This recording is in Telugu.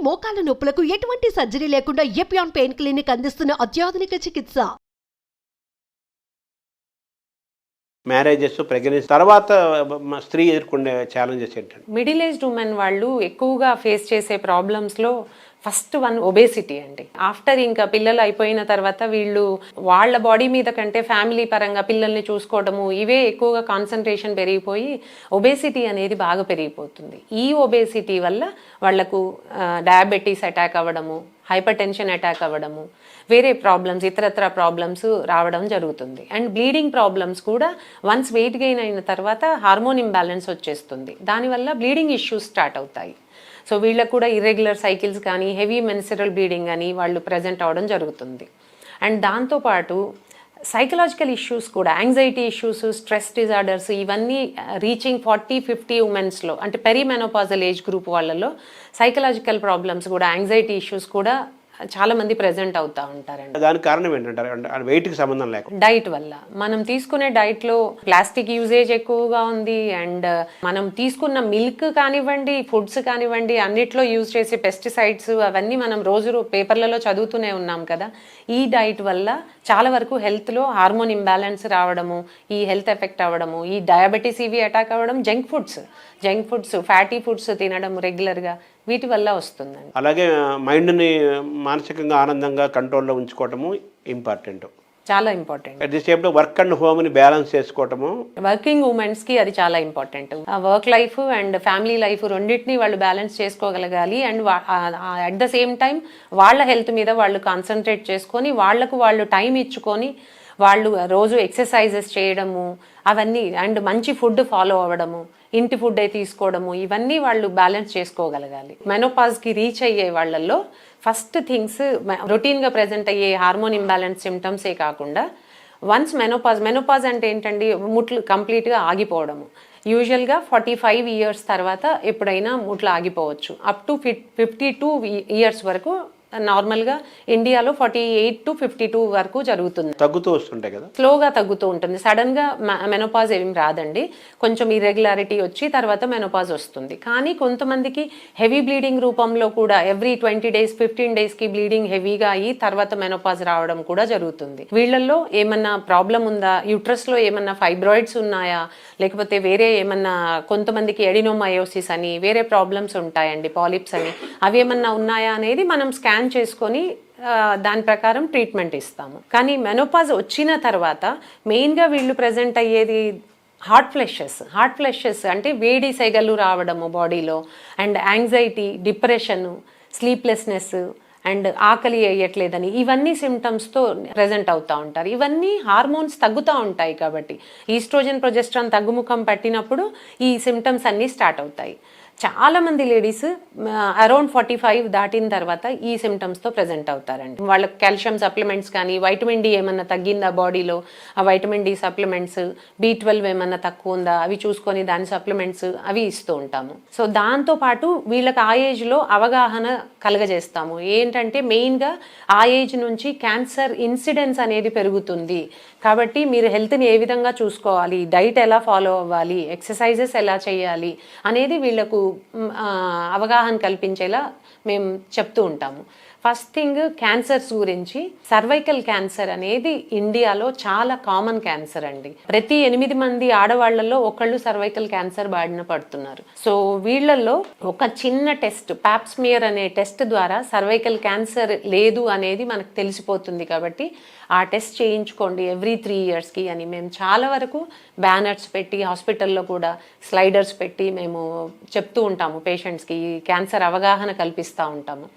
మోకాల నొప్పులకు ఎటువంటి సర్జరీ లేకుండా ఎపియాన్ పెయిన్ క్లినిక్ అందిస్తున్న అత్యాధునిక చికిత్స. మ్యారేజెస్, ప్రెగ్నెన్సీ తర్వాత స్త్రీ ఎదుర్కొనే ఛాలెంజెస్ ఏంటంటే? మిడిల్ ఏజ్డ్ ఉమెన్ వాళ్ళు ఎక్కువగా ఫేస్ చేసే ప్రాబ్లమ్స్లో ఫస్ట్ వన్ ఒబేసిటీ అండి. ఆఫ్టర్ ఇంకా పిల్లలు అయిపోయిన తర్వాత వీళ్ళు వాళ్ళ బాడీ మీద కంటే ఫ్యామిలీ పరంగా పిల్లల్ని చూసుకోవడము ఇవే ఎక్కువగా కాన్సన్ట్రేషన్ పెరిగిపోయి ఒబేసిటీ అనేది బాగా పెరిగిపోతుంది. ఈ ఒబేసిటీ వల్ల వాళ్లకు డయాబెటీస్ అటాక్ అవ్వడము, హైపర్ టెన్షన్ అటాక్ అవ్వడము, వేరే ప్రాబ్లమ్స్, ఇతరత్ర ప్రాబ్లమ్స్ రావడం జరుగుతుంది. అండ్ బ్లీడింగ్ ప్రాబ్లమ్స్ కూడా వన్స్ వెయిట్ గెయిన్ అయిన తర్వాత హార్మోన్ ఇంబ్యాలెన్స్ వచ్చేస్తుంది. దానివల్ల బ్లీడింగ్ ఇష్యూస్ స్టార్ట్ అవుతాయి. సో వీళ్ళకు కూడా ఇర్రెగ్యులర్ సైకిల్స్ కానీ, హెవీ మెన్స్ట్రువల్ బ్లీడింగ్ కానీ వాళ్ళు ప్రజెంట్ అవ్వడం జరుగుతుంది. అండ్ దాంతోపాటు సైకలాజికల్ ఇష్యూస్ కూడా, యాంగ్జైటీ ఇష్యూస్, స్ట్రెస్ డిజార్డర్స్, ఇవన్నీ రీచింగ్ 40-50 ఉమెన్స్లో, అంటే పెరిమెనోపాజల్ ఏజ్ గ్రూప్ వాళ్ళలో సైకలాజికల్ ప్రాబ్లమ్స్ కూడా, యాంగ్జైటీ ఇష్యూస్ కూడా చాలా మంది ప్రెజెంట్ అవుతూ ఉంటారండి. దానికి కారణం ఏంటంటారు? వెయిట్కి సంబంధం లేకుండా డైట్ వల్ల. మనం తీసుకునే డైట్లో ప్లాస్టిక్ యూజేజ్ ఎక్కువగా ఉంది. అండ్ మనం తీసుకున్న మిల్క్ కానివ్వండి, ఫుడ్స్ కానివ్వండి, అన్నిట్లో యూజ్ చేసే పెస్టిసైడ్స్ అవన్నీ మనం రోజు పేపర్లలో చదువుతూనే ఉన్నాం కదా. ఈ డైట్ వల్ల చాలా వరకు హెల్త్లో హార్మోన్ ఇంబ్యాలెన్స్ రావడము, ఈ హెల్త్ ఎఫెక్ట్ అవ్వడము, ఈ డయాబెటీస్ ఇవి అటాక్ అవ్వడం, జంక్ ఫుడ్స్, ఫ్యాటీ ఫుడ్స్ తినడం రెగ్యులర్గా, వీటి వల్ల వస్తుందండి. అలాగే మైండ్ని మానసికంగా ఆనందంగా కంట్రోల్లో ఉంచుకోవటము ఇంపార్టెంట్, చాలా important. At the same time work and హోమ్ని బ్యాలెన్స్ చేసుకోవటము వర్కింగ్ ఉమెన్స్కి అది చాలా ఇంపార్టెంట్. ఆ work life and family life రెండింటినీ వాళ్ళు బ్యాలెన్స్ చేసుకోగలగాలి. And at the same time వాళ్ళ హెల్త్ మీద వాళ్ళు కాన్సన్ట్రేట్ చేసుకొని, వాళ్లకు వాళ్ళు టైం ఇచ్చుకొని, వాళ్ళు రోజు ఎక్సర్సైజెస్ చేయడము అవన్నీ, అండ్ మంచి ఫుడ్ ఫాలో అవ్వడము, ఇంటి ఫుడ్ తీసుకోవడము, ఇవన్నీ వాళ్ళు బ్యాలెన్స్ చేసుకోగలగాలి. మెనోపాజ్కి రీచ్ అయ్యే వాళ్ళల్లో ఫస్ట్ థింగ్స్ రొటీన్గా ప్రజెంట్ అయ్యే హార్మోన్ ఇంబ్యాలెన్స్ సిమ్టమ్సే కాకుండా వన్స్ మెనోపాజ్ అంటే ఏంటండి, ముట్లు కంప్లీట్గా ఆగిపోవడము. యూజువల్గా 45 ఇయర్స్ తర్వాత ఎప్పుడైనా ముట్లు ఆగిపోవచ్చు. అప్ టు 52 ఇయర్స్ వరకు నార్మల్గా ఇండియాలో 48 to 52 వరకు జరుగుతుంది. తగ్గుతూ వస్తుంటాయి కదా, స్లోగా తగ్గుతూ ఉంటుంది. సడన్గా మెనోపాజ్ ఏం రాదండి, కొంచెం ఇర్రెగ్యులారిటీ వచ్చి తర్వాత మెనోపాజ్ వస్తుంది. కానీ కొంతమందికి హెవీ బ్లీడింగ్ రూపంలో కూడా ఎవ్రీ 20 days 15 daysకి బ్లీడింగ్ హెవీగా అయ్యి తర్వాత మెనోపాజ్ రావడం కూడా జరుగుతుంది. వీళ్ళల్లో ఏమన్నా ప్రాబ్లం ఉందా, యూట్రస్లో ఏమన్నా ఫైబ్రాయిడ్స్ ఉన్నాయా, లేకపోతే వేరే ఏమన్నా, కొంతమందికి ఎడినోమయోసిస్ అని వేరే ప్రాబ్లమ్స్ ఉంటాయండి, పాలిప్స్ అని, అవి ఏమన్నా ఉన్నాయా అనేది మనం స్కాన్ చేసుకొని దాని ప్రకారం ట్రీట్మెంట్ ఇస్తాము. కానీ మెనోపాజ్ వచ్చిన తర్వాత మెయిన్గా వీళ్ళు ప్రజెంట్ అయ్యేది హాట్ ఫ్లెషెస్ అంటే వేడి సెగలు రావడము బాడీలో, and anxiety, depression, sleeplessness, and ఆకలి వేయట్లేదని, ఇవన్నీ సిమ్టమ్స్తో ప్రజెంట్ అవుతూ ఉంటారు. ఇవన్నీ హార్మోన్స్ తగ్గుతూ ఉంటాయి కాబట్టి ఈస్ట్రోజన్, ప్రొజెస్ట్రాన్ తగ్గుముఖం పట్టినప్పుడు ఈ సిమ్టమ్స్ అన్నీ స్టార్ట్ అవుతాయి. చాలామంది లేడీస్ అరౌండ్ 45 దాటిన తర్వాత ఈ సిమ్టమ్స్తో ప్రజెంట్ అవుతారండి. వాళ్ళకి కాల్షియం సప్లిమెంట్స్ కానీ, వైటమిన్ డి ఏమన్నా తగ్గిందా బాడీలో, ఆ వైటమిన్ డి సప్లిమెంట్స్, B12 ఏమన్నా తక్కువ ఉందా అవి చూసుకొని దాని సప్లిమెంట్స్ అవి ఇస్తూ ఉంటాము. సో దాంతోపాటు వీళ్ళకి ఆ ఏజ్లో అవగాహన కలగజేస్తాము. ఏంటంటే మెయిన్గా ఆ ఏజ్ నుంచి క్యాన్సర్ ఇన్సిడెన్స్ అనేది పెరుగుతుంది కాబట్టి మీరు హెల్త్ని ఏ విధంగా చూసుకోవాలి, డైట్ ఎలా ఫాలో అవ్వాలి, ఎక్సర్సైజెస్ ఎలా చేయాలి అనేది వీళ్ళకు అవగాహన కల్పించేలా మేము చెప్తూ ఉంటాము. ఫస్ట్ థింగ్ క్యాన్సర్స్ గురించి, సర్వైకల్ క్యాన్సర్ అనేది ఇండియాలో చాలా కామన్ క్యాన్సర్ అండి. ప్రతి 8 మంది ఆడవాళ్లలో ఒకళ్ళు సర్వైకల్ క్యాన్సర్ బారిన పడుతున్నారు. సో వీళ్ళల్లో ఒక చిన్న టెస్ట్, పాప్స్మియర్ అనే టెస్ట్ ద్వారా సర్వైకల్ క్యాన్సర్ లేదు అనేది మనకు తెలిసిపోతుంది. కాబట్టి ఆ టెస్ట్ చేయించుకోండి ఎవ్రీ 3 yearsకి అని మేము చాలా వరకు బ్యానర్స్ పెట్టి, హాస్పిటల్లో కూడా స్లైడర్స్ పెట్టి మేము చెప్తూ ఉంటాము పేషెంట్స్కి, క్యాన్సర్ అవగాహన కల్పిస్తూ ఉంటాము.